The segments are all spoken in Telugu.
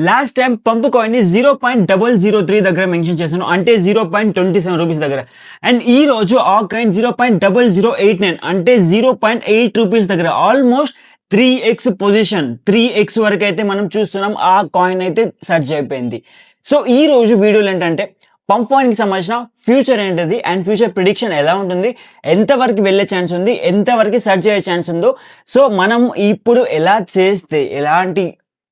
లాస్ట్ టైం పంపు కాయిన్‌ని 0.003 దగ్గర మెన్షన్ చేశాను. అంటే 0.27 రూపీస్ దగ్గర. అండ్ ఈ రోజు ఆ కాయిన్ 0.0089 అంటే 0.8 రూపీస్ దగ్గర. Almost 3x position. 3x వరకైతే మనం చూస్తున్నాం. ఆ కాయిన్ అయితే సర్జ్ అయిపోయింది. సో ఈ రోజు వీడియోలో ఏంటంటే పంప్ కాయిన్‌కి సంబంధించిన ఫ్యూచర్ ఏంటిది అండ్ ఫ్యూచర్ ప్రిడిక్షన్ ఎలా ఉంటుంది? ఎంత వరకు వెళ్ళే ఛాన్స్ ఉంది? ఎంత వరకు సర్జ్ అయ్యే ఛాన్స్ ఉందో సో మనం ఇప్పుడు ఎలా చేస్తే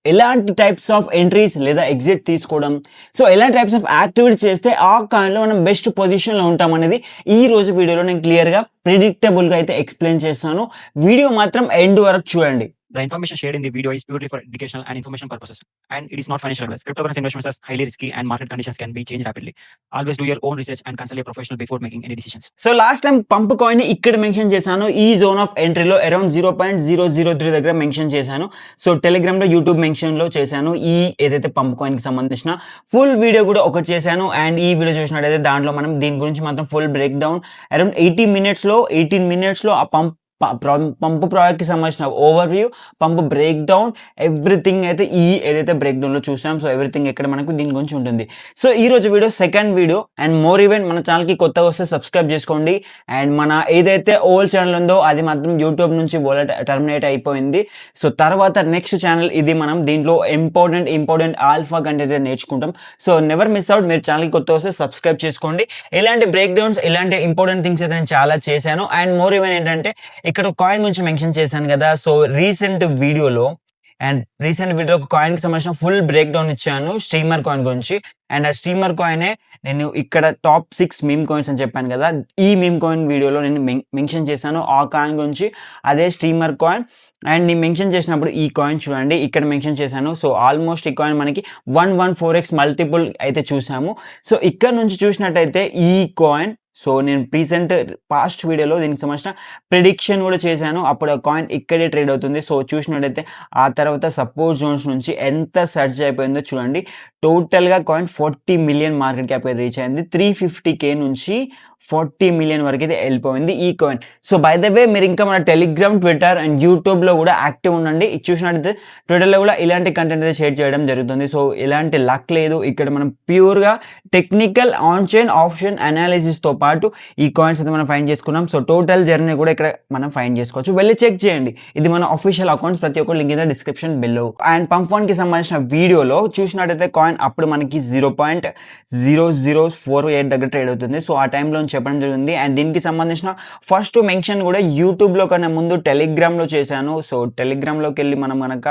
ఎలాంటి టైప్స్ ఆఫ్ ఎంట్రీస్ లేదా ఎగ్జిట్ తీసుకోవడం, సో ఎలాంటి టైప్స్ ఆఫ్ యాక్టివిటీ చేస్తే ఆ కాయిన్‌లో మనం బెస్ట్ పొజిషన్‌లో ఉంటామనేది ఈ రోజు వీడియోలో నేను క్లియర్‌గా, ప్రిడిక్టబుల్‌గా అయితే ఎక్స్‌ప్లెయిన్ చేస్తాను. వీడియో మాత్రం ఎండ్ వరకు చూడండి. The information shared in the video is purely for educational and information purposes, and it is not financial advice. Cryptocurrency investments are highly risky, and market conditions can be changed rapidly. Always do your own research and consult a professional before making any decisions. So last time pump కాయిన్‌ని ఇక్కడ మెన్షన్ చేశాను. ఈ జోన్ ఆఫ్ ఎంట్రీలో అరౌండ్ 0.003 దగ్గర మెన్షన్ చేశాను. సో టెలిగ్రామ్‌లో, యూట్యూబ్ మెన్షన్‌లో చేశాను. ఈ ఏదైతే పంప్ కాయిన్‌కి సంబంధించిన ఫుల్ వీడియో కూడా ఒకటి చేశాను. అండ్ ఈ వీడియో చూసినట్టయితే దాంట్లో మనం దీని గురించి మాత్రం ఫుల్ బ్రేక్ డౌన్ అరౌండ్ 18 మినిట్స్‌లో ఆ పంపు ప్రాజెక్ట్‌కి సంబంధించిన ఓవర్‌వ్యూ, పంపు బ్రేక్ డౌన్ ఎవ్రీథింగ్ అయితే ఏదైతే బ్రేక్ డౌన్‌లో చూసాం. సో ఎవ్రీథింగ్ ఇక్కడ మనకు దీని గురించి ఉంటుంది. సో ఈ రోజు video second video and more even మన ఛానల్‌కి కొత్తగా వస్తే సబ్స్క్రైబ్ చేసుకోండి. అండ్ మన ఏదైతే ఓల్డ్ ఛానల్ ఉందో అది మాత్రం యూట్యూబ్ నుంచి టర్మినేట్ అయిపోయింది. సో తర్వాత నెక్స్ట్ ఛానల్ ఇది మనం దీంట్లో ఇంపార్టెంట్ ఆల్ఫా కంటెంట్ నేర్చుకుంటాం. So never miss out. మీరు ఛానల్‌కి కొత్తగా వస్తే సబ్స్క్రైబ్ చేసుకోండి. ఇలాంటి బ్రేక్ డౌన్స్, ఇలాంటి ఇంపార్టెంట్ థింగ్స్ అయితే నేను చాలా చేశాను. అండ్ మోర్ ఈవెన్ ఏంటంటే ఇక్కడ కాయిన్ గురించి మెన్షన్ చేశాను కదా. సో రీసెంట్ వీడియోలో ఒక కాయిన్‌కి సంబంధించిన ఫుల్ బ్రేక్ డౌన్ ఇచ్చాను స్ట్రీమర్ కాయిన్ గురించి. అండ్ ఆ స్ట్రీమర్ కాయినే నేను ఇక్కడ టాప్ 6 మీమ్ కాయిన్స్ అని చెప్పాను కదా. ఈ మీమ్ కాయిన్ వీడియోలో నేను మెన్షన్ చేశాను ఆ కాయిన్ గురించి. అదే స్ట్రీమర్ కాయిన్. అండ్ నేను మెన్షన్ చేసినప్పుడు ఈ కాయిన్ చూడండి ఇక్కడ మెన్షన్ చేశాను. సో ఆల్మోస్ట్ ఈ కాయిన్ మనకి 114x మల్టిపుల్ అయితే చూసాము. సో ఇక్కడ నుంచి చూసినట్టయితే ఈ కాయిన్, సో నేను పాస్ట్ వీడియోలో దీనికి సంబంధించిన ప్రిడిక్షన్ కూడా చేశాను. అప్పుడు ఆ కాయిన్ ఇక్కడే ట్రేడ్ అవుతుంది. సో చూసినట్టయితే ఆ తర్వాత సపోర్ట్ జోన్స్ నుంచి ఎంత సర్చ్ అయిపోయిందో చూడండి. టోటల్‌గా coin 40 million market cap reach అయింది. 350K నుంచి 40 మిలియన్ వరకు అయితే వెళ్ళిపోయింది ఈ coin. So by the way మీరు ఇంకా మన టెలిగ్రామ్, ట్విట్టర్ అండ్ యూట్యూబ్‌లో కూడా యాక్టివ్ ఉండండి. ఇది చూసినట్టయితే ట్విట్టర్‌లో కూడా ఇలాంటి కంటెంట్ అయితే షేర్ చేయడం జరుగుతుంది. సో ఎలాంటి లక్ లేదు. ఇక్కడ మనం ప్యూర్‌గా technical on chain, off chain అనాలిసిస్‌తో పాటు ఈ కాయిన్స్ అయితే మనం ఫైండ్ చేసుకున్నాం. సో టోటల్ జర్నీ కూడా ఇక్కడ మనం ఫైండ్ చేసుకోవచ్చు. వెళ్ళి చెక్ చేయండి. ఇది మన ఆఫీషియల్ అకౌంట్స్, ప్రతి ఒక్క link in the description below. And pump కాయిన్‌కి సంబంధించిన వీడియోలో చూసినట్టయితే కాయిన్ అప్పుడు మనకి 0.0048 దగ్గర ట్రేడ్ అవుతుంది. సో ఆ టైంలో చెప్పడం జరిగింది. అండ్ దీనికి సంబంధించిన ఫస్ట్ మెన్షన్ కూడా యూట్యూబ్‌లో కన్నా ముందు టెలిగ్రామ్‌లో చేశాను. సో టెలిగ్రామ్‌లోకి వెళ్ళి మనం గనక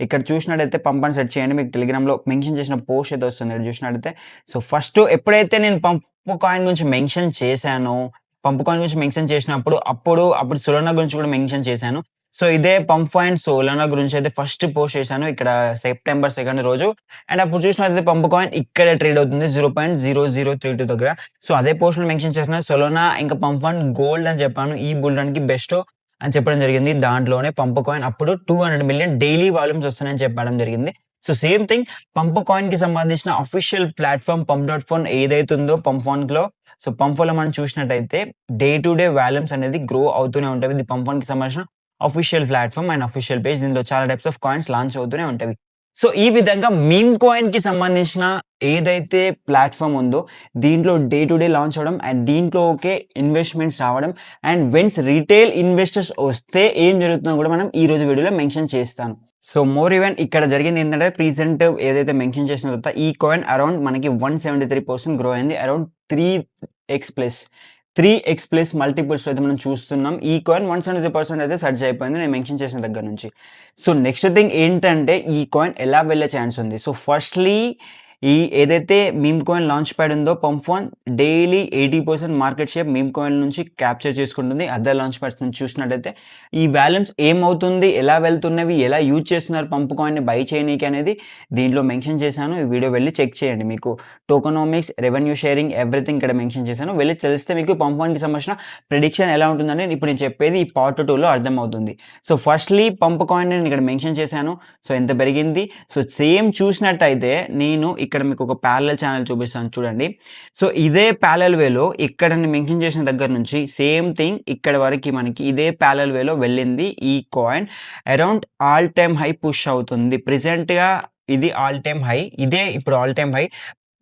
ఇక్కడ చూసినట్టయితే పంప్ అని సెర్చ్ చేయండి. మీకు టెలిగ్రామ్‌లో మెన్షన్ చేసిన పోస్ట్ అయితే వస్తుంది ఇక్కడ చూసినట్టయితే. సో ఫస్ట్ ఎప్పుడైతే నేను పంప్ కాయిన్ గురించి మెన్షన్ చేశానో, పంప్ కాయిన్ గురించి మెన్షన్ చేసినప్పుడు అప్పుడు సోలానా గురించి కూడా మెన్షన్ చేశాను. సో ఇదే పంప్ కాయిన్ సోలానా గురించి అయితే ఫస్ట్ పోస్ట్ చేశాను ఇక్కడ సెప్టెంబర్ 2 రోజు. అండ్ అప్పుడు చూసినట్టయితే పంప్ కాయిన్ ఇక్కడే ట్రేడ్ అవుతుంది 0.0032 దగ్గర. సో అదే పోస్ట్‌లో మెన్షన్ చేసిన సోలానా ఇంకా పంప్ కాయిన్ గోల్డ్ అని చెప్పాను. ఈ బుల్ రన్‌కి బెస్ట్ అని చెప్పడం జరిగింది. దాంట్లోనే పంప్ కాయిన్ అప్పుడు 200 మిలియన్ డైలీ వాల్యూమ్స్ వస్తున్నాయని చెప్పడం జరిగింది. సో సేమ్ థింగ్ పంప్ కాయిన్‌కి సంబంధించిన అఫీషియల్ ప్లాట్‌ఫామ్ పంప్.ఫోన్ ఏదైతే ఉందో పంప్.ఫోన్‌లో, సో పంప్.ఫోన్‌లో మనం చూసినట్టయితే డే టు డే వాల్యూమ్స్ అనేది గ్రో అవుతూనే ఉంటాయి. ఇది పంప్.ఫోన్‌కి సంబంధించిన official platform and official page. దీనిలో చాలా టైప్స్ ఆఫ్ కాయిన్స్ లాంచ్ అవుతూనే ఉంటాయి. సో ఈ విధంగా మీమ్ కాయిన్‌కి సంబంధించిన ఏదైతే ప్లాట్‌ఫామ్ ఉందో దీంట్లో డే టు డే లాంచ్ అవ్వడం అండ్ దీంట్లోకే ఇన్వెస్ట్‌మెంట్స్ రావడం అండ్ వెన్స్ రిటైల్ ఇన్వెస్టర్స్ వస్తే ఏం జరుగుతుందో కూడా మనం ఈ రోజు వీడియోలో మెన్షన్ చేస్తాను. సో మోర్ ఈవెన్ ఇక్కడ జరిగింది ఏంటంటే ప్రెజెంట్ ఏదైతే మెన్షన్ చేసిన తర్వాత ఈ కాయిన్ అరౌండ్ మనకి 173% గ్రో అయింది. అరౌండ్ 3x ప్లస్ మల్టిపుల్స్‌లో అయితే మనం చూస్తున్నాం. ఈ కాయిన్ 173% అయితే సర్జ్ అయిపోయింది నేను మెన్షన్ చేసిన దగ్గర నుంచి. సో నెక్స్ట్ థింగ్ ఏంటంటే ఈ కాయిన్ ఎలా వెళ్ళే ఛాన్స్ ఉంది. సో ఫస్ట్‌లీ ఈ ఏదైతే మీమ్ కాయిన్ లాంచ్ ప్యాడ్ ఉందో pump fun daily 80% market share meme coin నుంచి క్యాప్చర్ చేసుకుంటుంది. అదర్ లాంచ్ ప్యాడ్స్ నుంచి చూసినట్టయితే ఈ వాల్యూమ్స్ ఏమవుతుంది, ఎలా వెళ్తున్నవి, ఎలా యూజ్ చేస్తున్నారు పంప్ కాయిన్‌ని బై చేయనీకి అనేది దీంట్లో మెన్షన్ చేశాను. ఈ వీడియో వెళ్ళి చెక్ చేయండి. మీకు టోకనామిక్స్, రెవెన్యూ షేరింగ్ ఎవ్రీథింగ్ ఇక్కడ మెన్షన్ చేశాను. వెళ్ళి తెలిస్తే మీకు పంప్ కాయిన్‌కి సంబంధించిన ప్రిడిక్షన్ ఎలా ఉంటుందని ఇప్పుడు నేను చెప్పేది ఈ పార్ట్ 2లో అర్థమవుతుంది. సో ఫస్ట్‌లీ పంప్ కాయిన్ నేను ఇక్కడ మెన్షన్ చేశాను. సో ఎంత పెరిగింది. సో సేమ్ చూసినట్టయితే నేను ఇక్కడ మీకు ఒక ప్యారలల్ ఛానల్ చూపిస్తాను చూడండి. సో ఇదే ప్యారలల్ వేలో ఇక్కడ నేను మెన్షన్ చేసిన దగ్గర నుంచి సేమ్ థింగ్ ఇక్కడ వరకు మనకి ఇదే ప్యారలల్ వేలో వెళ్ళింది. ఈ coin around all time high push అవుతుంది. ప్రెజెంట్‌గా ఇది ఆల్ టైమ్ హై. ఇదే ఇప్పుడు ఆల్ టైమ్ హై.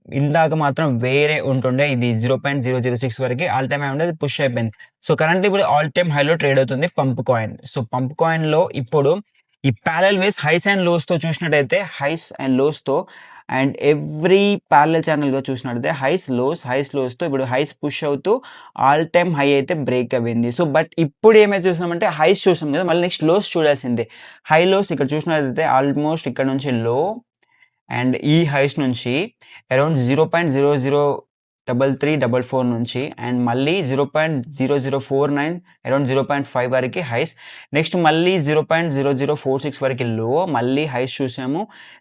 ఇందాక మాత్రం వేరే ఉంటుండే. ఇది 0.006 వరకి ఆల్ టైమ్ హై ఉండే. అది పుష్ అయిపోయింది. సో కరెంట్‌లీ ఇప్పుడు ఆల్ టైమ్ హైలో ట్రేడ్ అవుతుంది పంప్ కాయిన్. సో పంప్ కాయిన్‌లో ఇప్పుడు ఈ పారలెల్ వేస్ హైస్ అండ్ లోస్‌తో చూసినట్టయితే హైస్ అండ్ లోస్‌తో అండ్ ఎవ్రీ పారలెల్ ఛానెల్‌గా చూసినట్టయితే హైస్ లోస్‌తో ఇప్పుడు హైస్ పుష్ అవుతూ ఆల్ టైమ్ హై అయితే బ్రేక్ అయింది. సో బట్ ఇప్పుడు ఏమైతే చూసామంటే హైస్ చూసాం కదా! మళ్ళీ నెక్స్ట్ లోస్ చూడాల్సిందే. హై లోస్ ఇక్కడ చూసినట్టయితే ఆల్మోస్ట్ ఇక్కడ నుంచి లో అండ్ ఈ హైస్ నుంచి అరౌండ్ 0.003344 నుంచి అండ్ మళ్ళీ 0.0049 అరౌండ్ 0.5 వరకి హైస్. నెక్స్ట్ మళ్ళీ 0.0046 వరకి లో. మళ్ళీ హైస్ చూసాము.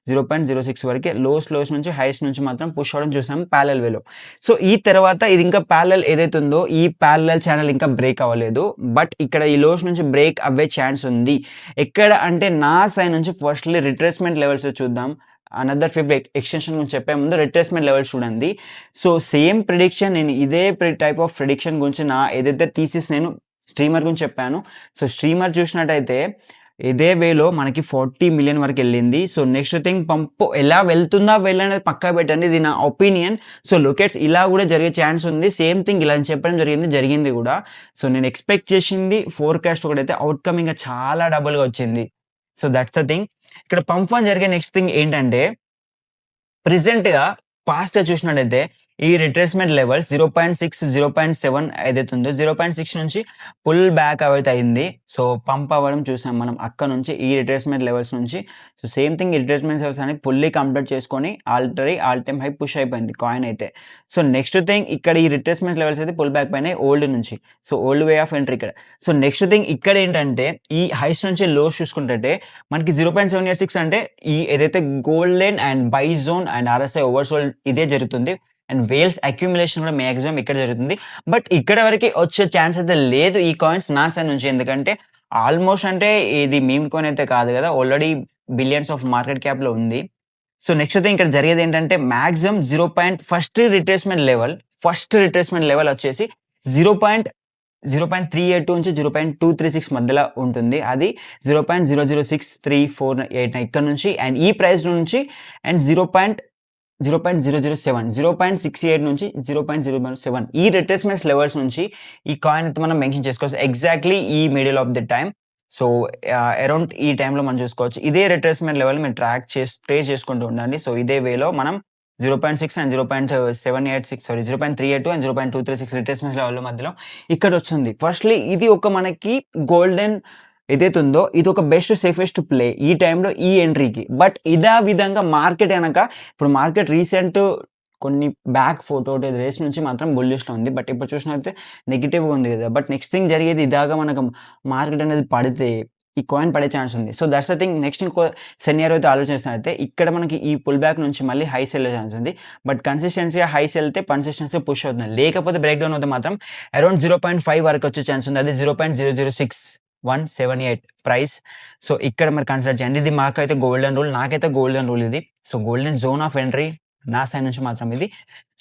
0.06 వరకి లోస్ నుంచి హైస్ నుంచి మాత్రం పుష్ అవ్వడం చూసాము పారలెల్ వేలో. సో ఈ తర్వాత ఇది ఇంకా పారలెల్ ఏదైతే ఉందో ఈ పారలెల్ ఛానెల్ ఇంకా బ్రేక్ అవ్వలేదు. బట్ ఇక్కడ ఈ లోస్ నుంచి బ్రేక్ అవ్వే ఛాన్స్ ఉంది. ఎక్కడ అంటే నా సైడ్ నుంచి ఫస్ట్‌లీ రిట్రేస్‌మెంట్ లెవెల్స్ చూద్దాం. అనదర్ ఫిబ్ ఎక్స్‌టెన్షన్ గురించి చెప్పే ముందు రిట్రేస్‌మెంట్ లెవెల్స్ చూడండి. సో సేమ్ ప్రిడిక్షన్ నేను ఇదే టైప్ ఆఫ్ ప్రిడిక్షన్ గురించి నా ఏదైతే థీసిస్ నేను స్ట్రీమర్ గురించి చెప్పాను. సో స్ట్రీమర్ చూసినట్టయితే ఇదే వేలో మనకి 40 మిలియన్ వరకు వెళ్ళింది. సో నెక్స్ట్ థింగ్ పంప్ ఎలా వెళ్తుందా వెళ్ళనేది పక్కా పెట్టండి. ఇది నా ఒపీనియన్. సో లొకేట్స్ ఇలా కూడా జరిగే ఛాన్స్ ఉంది. సేమ్ థింగ్ ఇలా చెప్పడం జరిగింది కూడా. సో నేను ఎక్స్పెక్ట్ చేసింది ఫోర్‌కాస్ట్ ఒకటైతే అవుట్‌కమ్ ఇంకా చాలా డబుల్‌గా వచ్చింది. So that's the thing. ఇక్కడ పంప్ వన్ జరిగే నెక్స్ట్ థింగ్ ఏంటంటే ప్రెజెంట్‌గా పాస్ట్‌గా చూసినట్టయితే ఈ రిట్రేస్‌మెంట్ లెవెల్స్ 0.6, 0.7 ఏదైతే ఉందో 0.6 నుంచి పుల్ బ్యాక్ అయితే అయింది. సో పంప్ అవ్వడం చూసాం మనం అక్కడ నుంచి ఈ రిట్రేస్‌మెంట్ లెవెల్స్ నుంచి. సో సేమ్ థింగ్ ఈ రిట్రేస్‌మెంట్ లెవెల్స్ అనేది ఫుల్లీ కంప్లీట్ చేసుకొని ఆల్ టైమ్ హై పుష్ అయిపోయింది కాయిన్ అయితే. సో నెక్స్ట్ థింగ్ ఇక్కడ ఈ రిట్రేస్‌మెంట్ లెవెల్స్ అయితే పుల్ బ్యాక్ పైన ఓల్డ్ నుంచి. So old way of entry ఇక్కడ. సో నెక్స్ట్ థింగ్ ఇక్కడ ఏంటంటే ఈ హైస్ నుంచి లోస్ చూసుకుంటే మనకి 0.786 అంటే ఈ ఏదైతే golden and by zone and RSI oversold ఇదే జరుగుతుంది. అండ్ వేల్స్ అక్యుములేషన్ కూడా మాక్సిమం ఇక్కడ జరుగుతుంది. బట్ ఇక్కడ వరకి వచ్చే ఛాన్స్ అయితే లేదు ఈ కాయిన్స్ నా సైడ్ నుంచి. ఎందుకంటే ఆల్మోస్ట్ అంటే ఇది మీమ్ కాయిన్ అయితే కాదు కదా! ఆల్రెడీ బిలియన్స్ ఆఫ్ మార్కెట్ క్యాప్‌లో ఉంది. సో నెక్స్ట్ థింగ్ ఇక్కడ జరిగేది ఏంటంటే మాక్సిమం ఫస్ట్ రిట్రేస్‌మెంట్ లెవెల్ వచ్చేసి 0.382 నుంచి 0.236 మధ్యలో ఉంటుంది. అది 0.006348 ఇక్కడ నుంచి అండ్ ఈ ప్రైస్ నుంచి అండ్ 0.007 నుంచి 0.007 ఈ రిట్రేస్‌మెంట్స్ లెవెల్స్ నుంచి ఈ కాయిన్ అయితే మనం మెన్షన్ చేసుకోవచ్చు. ఎగ్జాక్ట్‌లీ ఈ middle of the time. So around ఈ టైమ్‌లో మనం చూసుకోవచ్చు. ఇదే రిట్రేస్‌మెంట్ లెవెల్ మీరు ట్రేస్ చేసుకుంటూ ఉండండి. సో ఇదే వేలో మనం 0.6 అండ్ 0.382 అండ్ 0.236 రిట్రేస్‌మెంట్స్ లెవెల్ మధ్యలో ఇక్కడ వచ్చింది. ఫస్ట్‌లీ ఇది ఒక మనకి గోల్డెన్ ఏదైతే ఉందో ఇది ఒక బెస్ట్ సేఫెస్ట్ ప్లే ఈ టైంలో ఈ ఎంట్రీకి. బట్ ఇదే విధంగా మార్కెట్ గనక ఇప్పుడు మార్కెట్ రీసెంట్ కొన్ని బ్యాక్ 4 డేస్ నుంచి మాత్రం బుల్లిష్‌లో ఉంది. బట్ ఇప్పుడు చూసినట్లయితే నెగెటివ్‌గా ఉంది కదా! బట్ నెక్స్ట్ థింగ్ జరిగేది ఇదాగా మనకు మార్కెట్ అనేది పడితే ఈ కాయిన్ పడే ఛాన్స్ ఉంది. So that's the thing. Next ఇంకో సినారియో అయితే ఆలోచిస్తున్నట్టయితే ఇక్కడ మనకి ఈ పుల్ బ్యాక్ నుంచి మళ్ళీ హైస్ వెళ్ళే ఛాన్స్ ఉంది. బట్ కన్సిస్టెన్సీగా హైస్ వెళ్తే కన్సిస్టెన్సీగా పుష్ అవుతుంది. లేకపోతే బ్రేక్ డౌన్ అవుతే మాత్రం అరౌండ్ 0.5 వరకు వచ్చే ఛాన్స్ ఉంది. అది 0.006 ప్రైస్. సో ఇక్కడ మరి కన్సిడర్ చేయండి. ఇది మాకైతే గోల్డెన్ రూల్. నాకైతే గోల్డెన్ రూల్ ఇది. So golden zone of entry నా సైడ్ నుంచి మాత్రం ఇది.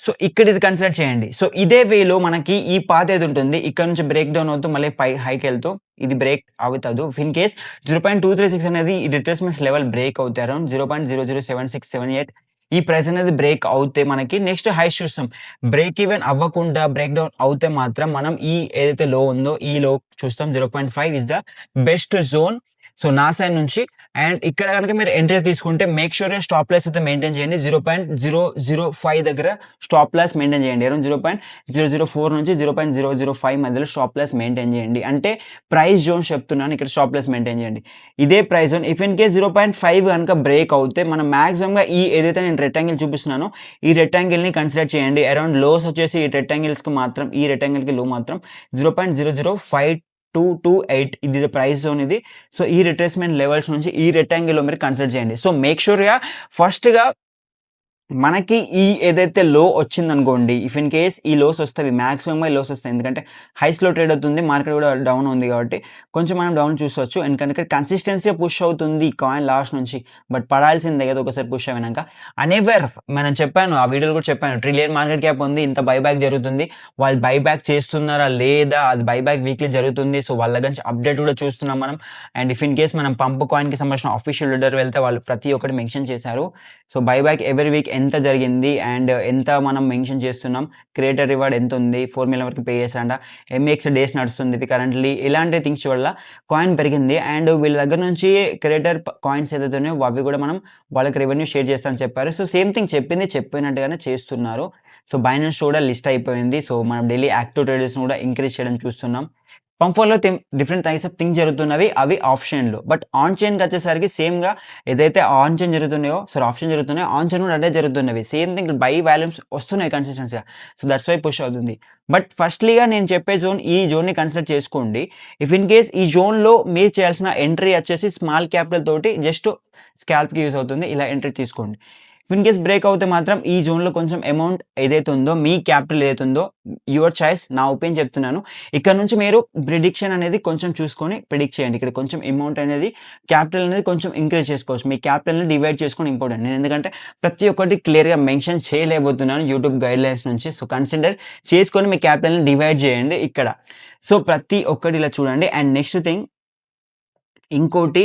సో ఇక్కడ ఇది కన్సిడర్ చేయండి. సో ఇదే వేలో మనకి ఈ పాత్ ఏది ఉంటుంది ఇక్కడ నుంచి బ్రేక్ డౌన్ అవుతూ మళ్ళీ హైకి వెళ్తూ ఇది బ్రేక్ అవుతుంది. ఇన్ కేస్ 0.236 అనేది ఈ రిట్రేస్‌మెంట్స్ లెవెల్ బ్రేక్ అవుతాయి. అరౌండ్ 0.007678 ఈ ప్రైస్ అనేది బ్రేక్ అవుతే మనకి నెక్స్ట్ హైస్ చూస్తాం. బ్రేక్ ఈవెన్ అవ్వకుండా బ్రేక్ డౌన్ అవుతే మాత్రం మనం ఈ ఏదైతే లో ఉందో ఈ లో చూస్తాం. 0.5 is the best zone. So నా సైడ్ నుంచి అండ్ ఇక్కడ గనక మీరు ఎంట్రీ తీసుకుంటే మేక్ ష్యూర్ స్టాప్ లాస్ అయితే మెయింటైన్ చేయండి. 0.005 దగ్గర స్టాప్ లాస్ మెయింటైన్ చేయండి. అరౌండ్ 0.004 నుంచి 0.005 మధ్యలో స్టాప్ లాస్ మెయింటైన్ చేయండి. అంటే ప్రైస్ జోన్ చెప్తున్నాను. ఇక్కడ స్టాప్ లాస్ మెయింటైన్ చేయండి. ఇదే price zone if in case 0.5 కనుక బ్రేక్ అవుతే మనం మాక్సిమంగా ఈ ఏదైతే నేను రెక్టాంగిల్ చూపిస్తున్నానో ఈ రెక్టాంగిల్‌ని కన్సిడర్ చేయండి. అరౌండ్ లోస్ వచ్చేసి ఈ రెక్టాంగిల్స్‌కి మాత్రం ఈ రెక్టాంగిల్‌కి లో మాత్రం 0.00528 ఇది ప్రైస్ జోన్ ఇది. సో ఈ రిట్రేస్‌మెంట్ లెవెల్స్ నుంచి ఈ రెక్టాంగిల్‌లో మీరు కన్సిడర్ చేయండి. సో మేక్ ష్యూర్‌గా ఫస్ట్‌గా మనకి ఈ ఏదైతే లో వచ్చిందనుకోండి, ఇఫ్ ఇన్ కేస్ ఈ లోస్ వస్తవి. మాక్సిమమ్ లోస్ వస్తాయి. ఎందుకంటే హైస్‌లో ట్రేడ్ అవుతుంది. మార్కెట్ కూడా డౌన్ ఉంది కాబట్టి కొంచెం మనం డౌన్ చూసొచ్చు. ఎందుకంటే కన్సిస్టెన్సీగా పుష్ అవుతుంది కాయిన్ లాస్ట్ నుంచి. బట్ పడాల్సిందే కదా ఒకసారి పుష్ అయినాక. అనెవర్ మనం చెప్పాను, ఆ వీడియోలో కూడా చెప్పాను. ట్రిలియన్ మార్కెట్ క్యాప్ ఉంది. ఇంత బైబ్యాక్ జరుగుతుంది. వాళ్ళు బైబ్యాక్ చేస్తున్నారా లేదా? అది బైబ్యాక్ వీక్లీ జరుగుతుంది. సో వాళ్ళ గురించి అప్డేట్ కూడా చూస్తున్నాం మనం. అండ్ ఇఫ్ ఇన్ కేస్ మనం పంప్ కాయిన్‌కి సంబంధించిన ఆఫీషియల్ ట్విట్టర్ వెళ్తే వాళ్ళు ప్రతి ఒక్కటి మెన్షన్ చేశారు. సో బైబ్యాక్ ఎవ్రీ వీక్ ఎంత జరిగింది అండ్ ఎంత మనం మెన్షన్ చేస్తున్నాం. క్రియేటర్ రివార్డ్ ఎంతుంది? 4 మిలియన్ వరకు పే చేశారంట. ఎంఎక్స్ డేస్ నడుస్తుంది కరెంట్‌లీ. ఇలాంటి థింగ్స్ వల్ల కాయిన్ పెరిగింది. అండ్ వీళ్ళ దగ్గర నుంచి క్రియేటర్ కాయిన్స్ ఏదైతే ఉన్నాయో అవి కూడా మనం వాళ్ళకి రెవెన్యూ షేర్ చేస్తా అని చెప్పారు. సో సేమ్ థింగ్ చెప్పినట్టుగానే చేస్తున్నారు. సో బైనాన్స్ కూడా లిస్ట్ అయిపోయింది. సో మనం డైలీ యాక్టివ్ ట్రేడర్స్‌ని కూడా ఇంక్రీజ్ చేయడం చూస్తున్నాం. పంప్‌లో డిఫరెంట్ టైప్స్ ఆఫ్ థింగ్స్ జరుగుతున్నవి. అవి ఆఫ్ చైన్‌లో. బట్ ఆన్ చైన్‌కొచ్చేసరికి సేమ్‌గా ఏదైతే ఆన్ చైన్ జరుగుతున్నాయో, ఆఫ్ చైన్ జరుగుతున్నాయో, ఆన్ చైన్ కూడా అదే జరుగుతున్నవి. సేమ్ థింగ్ బై వాల్యూమ్స్ వస్తున్నాయి కన్సిస్టెన్సీగా. సో దట్స్ వై పుష్ అవుతుంది. బట్ ఫస్ట్‌లీగా నేను చెప్పే జోన్ ఈ జోన్‌ని కన్సిడర్ చేసుకోండి. ఇఫ్ ఇన్ కేస్ ఈ జోన్‌లో మీరు చేయాల్సిన ఎంట్రీ వచ్చేసి స్మాల్ క్యాపిటల్ తోటి జస్ట్ స్కాల్ప్‌కి యూజ్ అవుతుంది. ఇలా ఎంట్రీ తీసుకోండి. ఇన్ కేస్ బ్రేక్ అవుతే మాత్రం ఈ జోన్‌లో కొంచెం అమౌంట్ ఏదైతే ఉందో, మీ క్యాపిటల్ ఏదైతే ఉందో, యువర్ చాయిస్. నా ఒపీనియన్ చెప్తున్నాను. ఇక్కడ నుంచి మీరు ప్రిడిక్షన్ అనేది కొంచెం చూసుకొని ప్రిడిక్ట్ చేయండి. ఇక్కడ కొంచెం అమౌంట్ అనేది క్యాపిటల్ అనేది కొంచెం ఇంక్రీజ్ చేసుకోవచ్చు. మీ క్యాపిటల్‌ని డివైడ్ చేసుకొని ఇంపార్టెంట్. నేను ఎందుకంటే ప్రతి ఒక్కటి క్లియర్‌గా మెన్షన్ చేయలేకపోతున్నాను యూట్యూబ్ గైడ్‌లైన్స్ నుంచి. సో కన్సిడర్ చేసుకొని మీ క్యాపిటల్‌ని డివైడ్ చేయండి ఇక్కడ. సో ప్రతి ఒక్కటి ఇలా చూడండి. అండ్ నెక్స్ట్ థింగ్ ఇంకోటి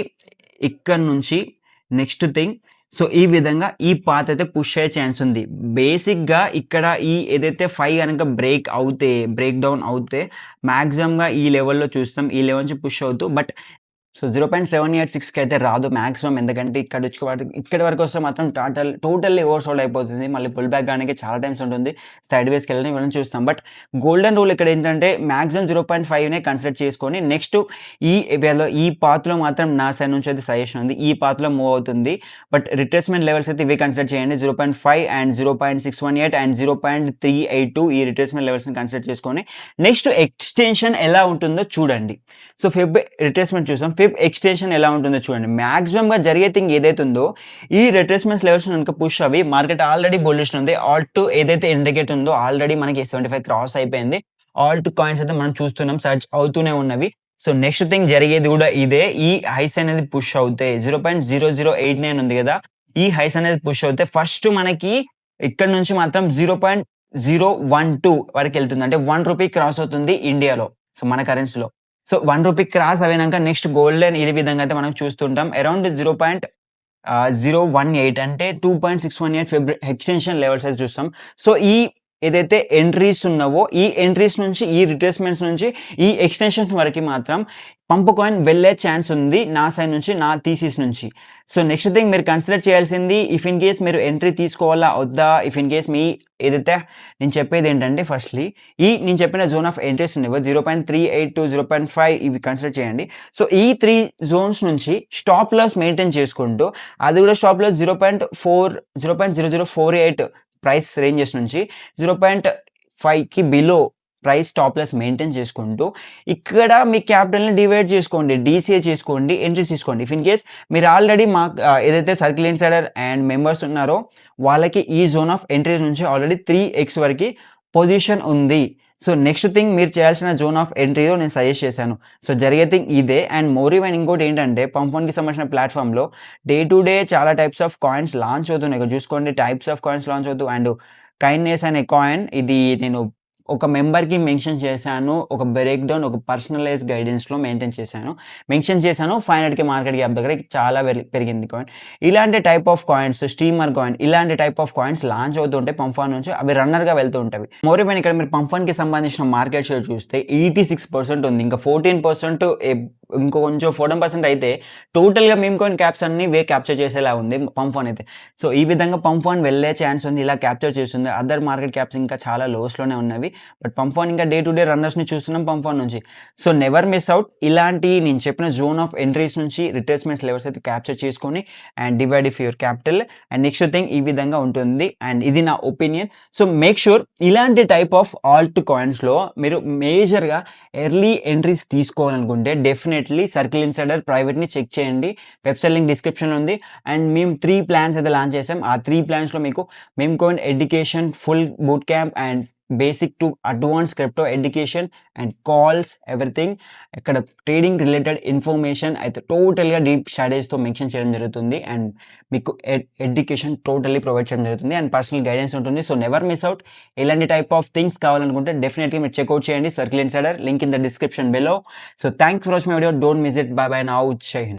ఇక్కడ నుంచి నెక్స్ట్ థింగ్. సో ఈ విధంగా ఈ పాత్ అయితే పుష్ అయ్యే ఛాన్స్ ఉంది. బేసిక్‌గా ఇక్కడ ఈ ఏదైతే 5 గనక బ్రేక్ డౌన్ అవుతే మాక్సిమమ్‌గా ఈ లెవెల్‌లో చూస్తాం. ఈ లెవెల్ నుంచి పుష్ అవుతూ బట్ సో 0.786కి అయితే రాదు మాక్సిమం. ఎందుకంటే ఇక్కడి వరకు వస్తే మాత్రం టోటల్లీ ఓవర్‌సోల్డ్ అయిపోతుంది. మళ్ళీ పుల్ బ్యాక్ కానికి చాలా టైమ్స్ ఉంటుంది. సైడ్ వేస్‌కి వెళ్ళడం ఇవన్నీ చూస్తాం. బట్ గోల్డెన్ రూల్ ఇక్కడ ఏంటంటే మాక్సిమం 0.5నే కన్సిడర్ చేసుకొని నెక్స్ట్ ఈ పాత్‌లో మాత్రం నా సైడ్ నుంచి అయితే సజెషన్ ఉంది. ఈ పాత్‌లో మూవ్ అవుతుంది. బట్ రిట్రేస్‌మెంట్ లెవెల్స్ అయితే ఇవే కన్సిడర్ చేయండి. 0.5 అండ్ 0.618 అండ్ 0.382 ఈ రిట్రేస్‌మెంట్ లెవెల్స్‌ని కన్సిడర్ చేసుకొని నెక్స్ట్ ఎక్స్‌టెన్షన్ ఎలా ఉంటుందో చూడండి. సో ఫెబ్ రిట్రేస్‌మెంట్ చూసాం. ఫెబ్ ఎక్స్‌టెన్షన్ ఎలా ఉంటుందో చూడండి. మాక్సిమమ్‌గా జరిగే థింగ్ ఏదైతే ఉందో ఈ రిట్రేస్‌మెంట్ లెవెల్స్ కనుక పుష్ అవి మార్కెట్ ఆల్రెడీ బుల్లిష్ ఉంది. ఆల్ట్ ఏదైతే ఇండికేట్ ఉందో ఆల్రెడీ మనకి 75 క్రాస్ అయిపోయింది. ఆల్ట్ కాయిన్స్ అయితే మనం చూస్తున్నాం సర్చ్ అవుతూనే ఉన్నవి. సో నెక్స్ట్ థింగ్ జరిగేది కూడా ఇదే. ఈ హైస్ అనేది పుష్ అవుతాయి. 0.0089 ఉంది కదా! ఈ హైస్ అనేది పుష్ అవుతాయి. ఫస్ట్ మనకి ఇక్కడ నుంచి మాత్రం 0.012 వరకెళ్తుంది. అంటే ₹1 క్రాస్ అవుతుంది ఇండియాలో. సో మన కరెన్సీలో. సో ₹1 క్రాస్ అయినాక నెక్స్ట్ గోల్డెన్ ఈ విధంగా అయితే మనం చూస్తుంటాం. అరౌండ్ 0.018 అంటే 2.618 ఎక్స్‌టెన్షన్ లెవెల్స్ అయితే చూస్తాం. సో ఈ ఏదైతే ఎంట్రీస్ ఉన్నావో ఈ ఎంట్రీస్ నుంచి ఈ రిట్రేస్‌మెంట్స్ నుంచి ఈ ఎక్స్‌టెన్షన్స్ వరకి మాత్రం పంప్ కాయిన్ వెళ్ళే ఛాన్స్ ఉంది. నా సైడ్ నుంచి, నా థీసిస్ నుంచి. సో నెక్స్ట్ థింగ్ మీరు కన్సిడర్ చేయాల్సింది ఇఫ్ ఇన్ కేస్ మీరు ఎంట్రీ తీసుకోవాలా వద్దా? ఇఫ్ ఇన్ కేస్ మీ ఏదైతే నేను చెప్పేది ఏంటంటే ఫస్ట్‌లీ నేను చెప్పిన జోన్ ఆఫ్ ఎంట్రీస్ ఉన్నాయో 0.382, 0.5 ఇవి కన్సిడర్ చేయండి. సో ఈ 3 జోన్స్ నుంచి స్టాప్ లాస్ మెయింటైన్ చేసుకుంటూ అది కూడా స్టాప్ లాస్ 0.0048 ప్రైస్ రేంజెస్ నుంచి 0.5కి below price stop loss maintain చేసుకుంటూ ఇక్కడ మీ క్యాపిటల్‌ని డివైడ్ చేసుకోండి. డీసీఏ చేసుకోండి. ఎంట్రీస్ తీసుకోండి. ఇఫ్ ఇన్ కేస్ మీరు ఆల్రెడీ ఏదైతే సర్కిల్ ఇన్సైడర్ అండ్ మెంబర్స్ ఉన్నారో వాళ్ళకి ఈ జోన్ ఆఫ్ ఎంట్రీస్ నుంచి ఆల్రెడీ 3x వరకి పొజిషన్ ఉంది. సో నెక్స్ట్ థింగ్ మీరు చేయాల్సిన జోన్ ఆఫ్ ఎంట్రీలో నేను సజెస్ట్ చేశాను. సో జరిగే థింగ్ ఇదే. అండ్ మోర్ ఈవెన్ ఇంకోటి ఏంటంటే పంప్ వన్‌కి సంబంధించిన ప్లాట్‌ఫామ్‌లో డే టు డే చాలా టైప్స్ ఆఫ్ కాయిన్స్ లాంచ్ అవుతున్నాయి. ఇక్కడ చూసుకోండి టైప్స్ ఆఫ్ కాయిన్స్ లాంచ్ అవుతూ అండ్ కైండ్‌నెస్ అనే కాయిన్ ఇది నేను ఒక మెంబర్‌కి మెన్షన్ చేశాను. ఒక బ్రేక్ డౌన్ ఒక పర్సనలైజ్ గైడెన్స్‌లో మెన్షన్ చేశాను. 500కి మార్కెట్ క్యాప్ దగ్గర చాలా పెరిగింది కాయిన్. ఇలాంటి type of coins streamer coin ఇలాంటి టైప్ ఆఫ్ కాయిన్స్ లాంచ్ అవుతుంటాయి పంప్ వన్ నుంచి. అవి రన్నర్‌గా వెళ్తూ ఉంటవి. మోర్ ఈవెన్ ఇక్కడ మీరు పంప్ వన్‌కి సంబంధించిన మార్కెట్ షేర్ చూస్తే 86% ఉంది. ఇంకా 14% ఇంకో కొంచెం 14% అయితే టోటల్‌గా మీమ్ కాయిన్ క్యాప్స్ అన్నీ క్యాప్చర్ చేసేలా ఉంది పంప్ వన్ అయితే. సో ఈ విధంగా పంప్ వన్ వెళ్ళే ఛాన్స్ ఉంది. ఇలా క్యాప్చర్ చేస్తుంది. అదర్ మార్కెట్ క్యాప్స్ ఇంకా చాలా లోస్‌లోనే ఉన్నవి. బట్ పంప్ వన్ ఇంకా డే టు డే రన్నర్స్ని చూస్తున్నాం పంప్ వన్ నుంచి. So never miss out. ఇలాంటి నేను చెప్పిన జోన్ ఆఫ్ ఎంట్రీస్ నుంచి రిట్రేస్మెంట్స్ లెవెల్స్ అయితే క్యాప్చర్ చేసుకొని and divide if your capital. And next thing ఈ విధంగా ఉంటుంది అండ్ ఇది నా ఒపీనియన్. సో మేక్ షూర్ ఇలాంటి టైప్ ఆఫ్ ఆల్ట్ కాయిన్స్లో మీరు మేజర్గా ఎర్లీ ఎంట్రీస్ తీసుకోవాలనుకుంటే డెఫినెట్లీ సర్కిల్ ఇన్సైడర్ ప్రైవేట్ని చెక్ చేయండి. వెబ్సైట్ లింక్ డిస్క్రిప్షన్లో ఉంది. అండ్ మేము 3 ప్లాన్స్ అయితే లాంచ్ చేసాం. ఆ 3 ప్లాన్స్లో మీకు meme coin education full boot camp and basic to advance crypto education and calls everything, ఇక్కడ ట్రేడింగ్ రిలేటెడ్ ఇన్ఫర్మేషన్ అయితే టోటల్గా డీప్ స్టడీస్తో మెన్షన్ చేయడం జరుగుతుంది. అండ్ మీకు ఎడ్యుకేషన్ టోటల్లీ ప్రొవైడ్ చేయడం జరుగుతుంది అండ్ పర్సనల్ గైడెన్స్ ఉంటుంది. So never miss out. ఇలాంటి టైప్ ఆఫ్ థింగ్స్ కావాలనుకుంటే డెఫినెట్లీ మీరు చెక్అవుట్ చేయండి circle insider, link in the description below. So thanks for watching my video. Don't miss it. By by now. జై హింద్.